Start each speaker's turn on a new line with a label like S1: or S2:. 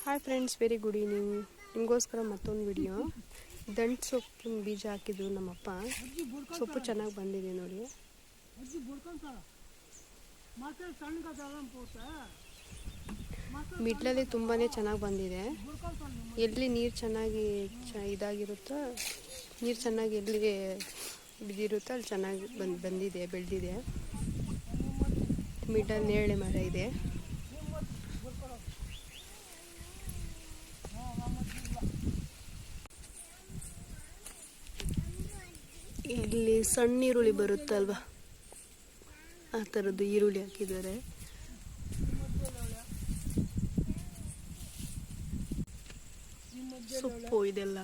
S1: Hi friends, very good evening. ನಿಮಗೋಸ್ಕರ ಮತ್ತೊಂದು video. ದಂಟು ಸೊಪ್ಪಿನ ಬೀಜ ಹಾಕಿದ್ದು ನಮ್ಮಪ್ಪ. ಸೊಪ್ಪು ಚೆನ್ನಾಗಿ ಬಂದಿದೆ ನೋಡಿ. ಮಿಡ್ಲಲ್ಲಿ ತುಂಬಾ ಚೆನ್ನಾಗಿ ಬಂದಿದೆ. ಎಲ್ಲಿ ನೀರು ಚೆನ್ನಾಗಿ ಇದಾಗಿರುತ್ತೋ, ನೀರು ಚೆನ್ನಾಗಿ ಎಲ್ಲಿ ಬಿದ್ದಿರುತ್ತೋ ಅಲ್ಲಿ ಚೆನ್ನಾಗಿ ಬಂದಿದೆ, ಬೆಳೆದಿದೆ. ಮಿಡ್ಡಲ್ಲಿ ನೇರಳೆ ಮರ ಇದೆ. ಇಲ್ಲಿ ಸಣ್ಣ ಈರುಳ್ಳಿ ಬರುತ್ತಲ್ವ, ಆ ಥರದ್ದು ಈರುಳ್ಳಿ ಹಾಕಿದ್ದಾರೆ. ಸೊಪ್ಪು ಇದೆಲ್ಲ.